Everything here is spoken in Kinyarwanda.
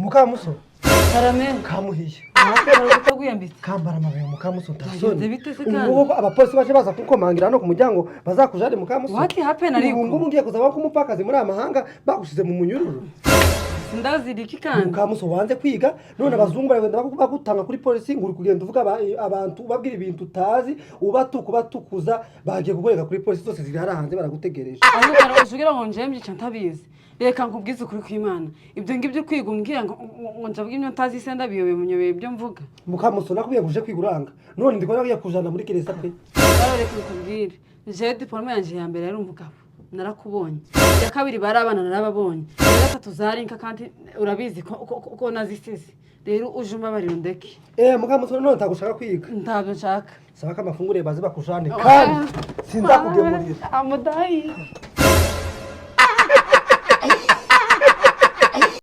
Mukamuso Karame kamuhiye utagwiyambitse kambara amabuye Mukamuso ntasoni bite se kandi ubu abapolisi baje baza kukomangira no ku muryango bazakujane Mukamuso what happened ariko ngo ngiye kuzaba kumupakazi muri amahanga bagushize mu munyururu ndaziriki kandi Mukamuso wanze kwiga none abazungu baragenda bagutanga kuri polisi nguri kugenda uvuga abantu babwira ibintu utazi ubatukuza bagiye kukoreka kuri polisi zose ziri harahanze baragutegereje aho kana usugira ngo njemye cyantabizi reka nkubwize ukuri kw'Imana ibyo ngibyo kwiga umbwira ngo njavuga ibyo ntazi isenda biyobe munyobeye ibyo mvuga Mukamuso nakubwiye nguje kwiguranga none ndikora yagiye kujana muri keresa pe reka nkubwire je diploma yanje ya mbere yari umugabo narakubonye ya kabiri bari abana narababonye ya gatatu zarinka kandi urabizi ko nazisize rero ujuma bari ndeke Mukamuso none ntagushaka kwiga ntabyo nshaka saba ko amafunguro baze bakujane kandi sinzakugemurira amudayi